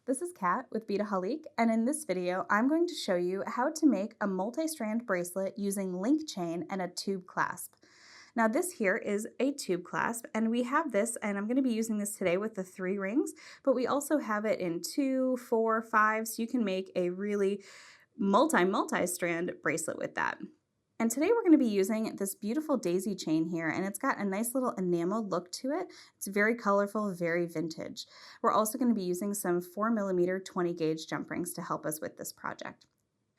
This is Kat with Beadaholique, and in this video, I'm going to show you how to make a multi-strand bracelet using link chain and a tube clasp. Now this here is a tube clasp, and we have this, and I'm going to be using this today with the 3 rings, but we also have it in 2, 4, 5, so you can make a really multi-strand bracelet with that. And today we're going to be using this beautiful daisy chain here, and it's got a nice little enamel look to it. It's very colorful, very vintage. We're also going to be using some 4mm 20 gauge jump rings to help us with this project.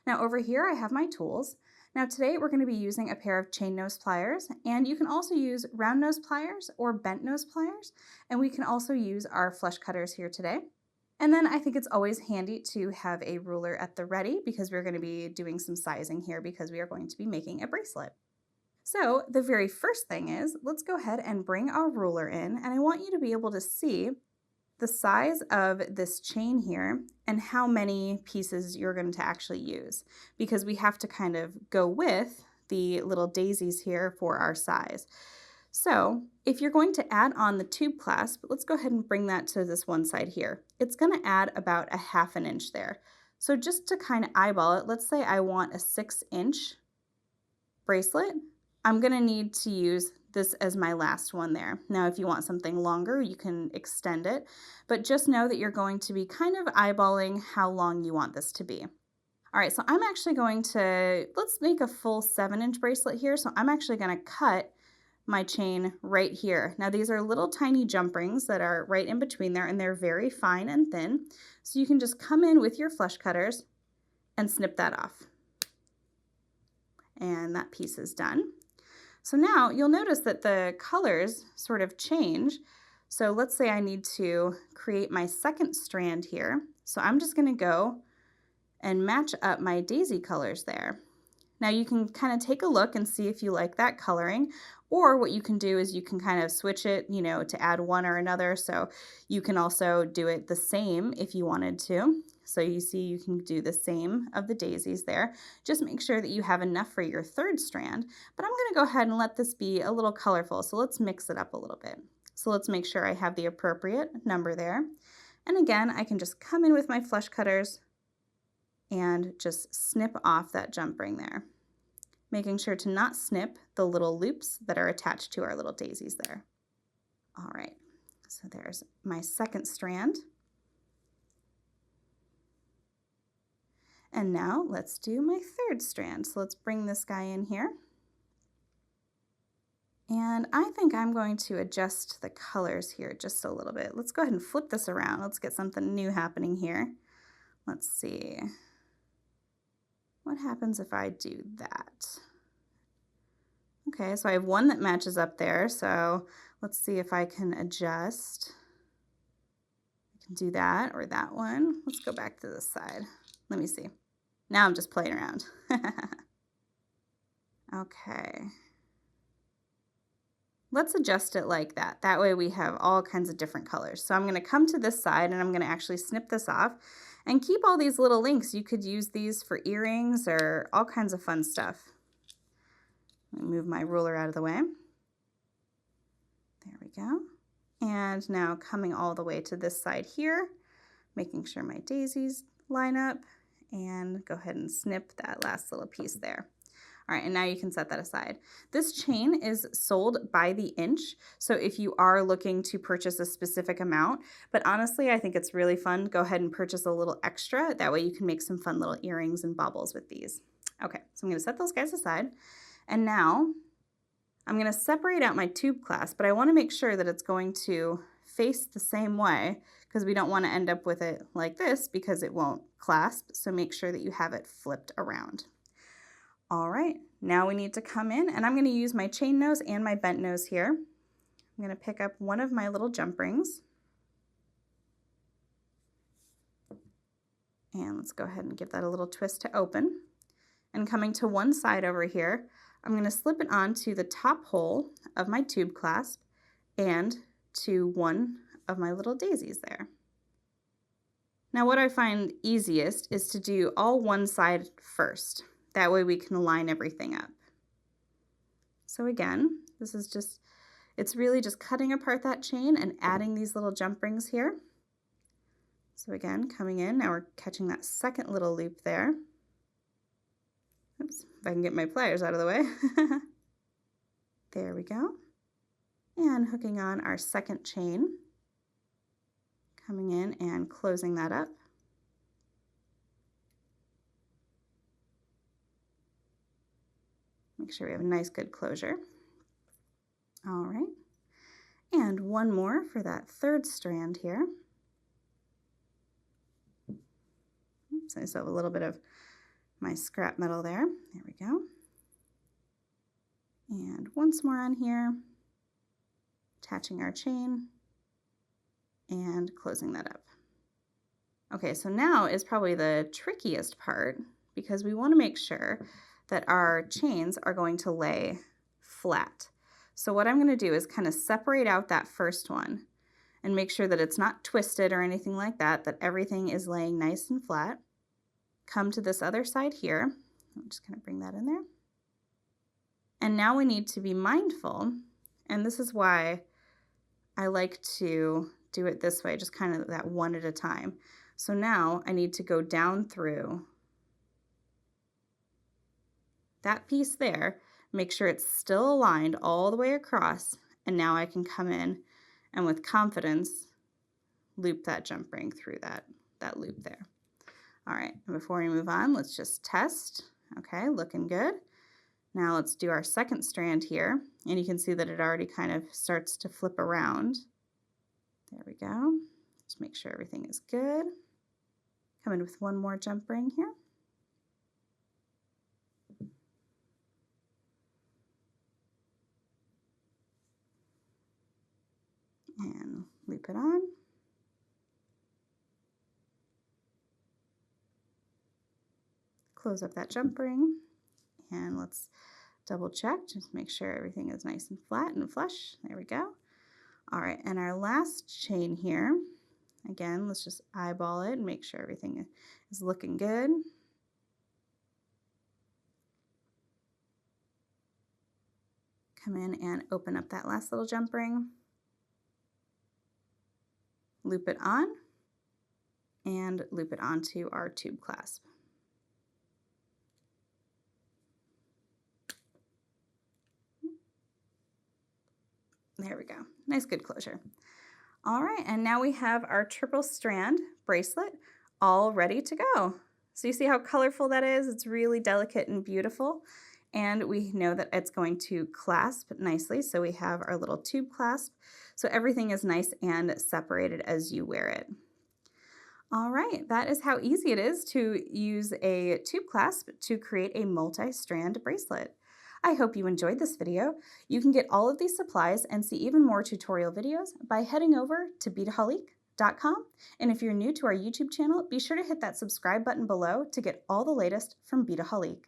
Now over here I have my tools. Now today we're going to be using a pair of chain nose pliers, and you can also use round nose pliers or bent nose pliers, and we can also use our flush cutters here today. And then I think it's always handy to have a ruler at the ready because we're going to be doing some sizing here because we are going to be making a bracelet. So the very first thing is, let's go ahead and bring our ruler in, and I want you to be able to see the size of this chain here and how many pieces you're going to actually use, because we have to kind of go with the little daisies here for our size. So if you're going to add on the tube clasp, let's go ahead and bring that to this one side here. It's going to add about a 1/2 inch there. So just to kind of eyeball it, let's say I want a 6-inch bracelet. I'm going to need to use this as my last one there. Now, if you want something longer, you can extend it, but just know that you're going to be kind of eyeballing how long you want this to be. All right, so I'm actually going to, let's make a full 7-inch bracelet here. So I'm actually going to cut my chain right here. Now these are little tiny jump rings that are right in between there, and they're very fine and thin. So you can just come in with your flush cutters and snip that off. And that piece is done. So now you'll notice that the colors sort of change. So let's say I need to create my second strand here. So I'm just going to go and match up my daisy colors there. Now you can kind of take a look and see if you like that coloring, or what you can do is you can kind of switch it, to add one or another. So you can also do it the same if you wanted to. So you see you can do the same of the daisies there. Just make sure that you have enough for your 3rd strand, but I'm going to go ahead and let this be a little colorful. So let's mix it up a little bit. So let's make sure I have the appropriate number there. And again, I can just come in with my flush cutters and just snip off that jump ring there, making sure to not snip the little loops that are attached to our little daisies there. All right, so there's my 2nd strand. And now let's do my 3rd strand. So let's bring this guy in here. And I think I'm going to adjust the colors here just a little bit. Let's go ahead and flip this around. Let's get something new happening here. Let's see. What happens if I do that? Okay, so I have one that matches up there, so let's see if I can adjust. I can do that or that one. Let's go back to this side. Let me see. Now I'm just playing around. Okay. Let's adjust it like that. That way we have all kinds of different colors. So I'm going to come to this side and I'm going to actually snip this off and keep all these little links. You could use these for earrings or all kinds of fun stuff. Let me move my ruler out of the way. There we go. And now coming all the way to this side here, making sure my daisies line up, and go ahead and snip that last little piece there. All right, and now you can set that aside. This chain is sold by the inch, so if you are looking to purchase a specific amount, but honestly, I think it's really fun. Go ahead and purchase a little extra. That way you can make some fun little earrings and baubles with these. Okay, so I'm gonna set those guys aside, and now I'm gonna separate out my tube clasp, but I wanna make sure that it's going to face the same way because we don't wanna end up with it like this because it won't clasp, so make sure that you have it flipped around. All right, now we need to come in, and I'm going to use my chain nose and my bent nose here. I'm going to pick up one of my little jump rings. And let's go ahead and give that a little twist to open. And coming to one side over here, I'm going to slip it onto the top hole of my tube clasp and to one of my little daisies there. Now what I find easiest is to do all one side first. That way we can line everything up. So again, this is just, it's really just cutting apart that chain and adding these little jump rings here. So again, coming in, now we're catching that second little loop there. Oops, if I can get my pliers out of the way. There we go. And hooking on our second chain, coming in and closing that up. Make sure we have a nice good closure. All right. And one more for that third strand here. Oops, I still have a little bit of my scrap metal there. There we go. And once more on here, attaching our chain and closing that up. Okay, so now is probably the trickiest part because we want to make sure that our chains are going to lay flat. So what I'm going to do is kind of separate out that first one and make sure that it's not twisted or anything like that, that everything is laying nice and flat. Come to this other side here. I'm just going to bring that in there. And now we need to be mindful, and this is why I like to do it this way, just kind of that one at a time. So now I need to go down through that piece there, make sure it's still aligned all the way across, and now I can come in and with confidence loop that jump ring through that loop there. All right, and before we move on, let's just test. Okay, looking good. Now let's do our second strand here, and you can see that it already kind of starts to flip around. There we go. Just make sure everything is good. Come in with one more jump ring here. And loop it on. Close up that jump ring, and let's double check, just make sure everything is nice and flat and flush. There we go. All right, and our last chain here, again, let's just eyeball it and make sure everything is looking good. Come in and open up that last little jump ring. Loop it on, and loop it onto our tube clasp. There we go. Nice, good closure. All right, and now we have our triple strand bracelet all ready to go. So you see how colorful that is? It's really delicate and beautiful. And we know that it's going to clasp nicely. So we have our little tube clasp. So everything is nice and separated as you wear it. All right, that is how easy it is to use a tube clasp to create a multi-strand bracelet. I hope you enjoyed this video. You can get all of these supplies and see even more tutorial videos by heading over to Beadaholique.com. And if you're new to our YouTube channel, be sure to hit that subscribe button below to get all the latest from Beadaholique.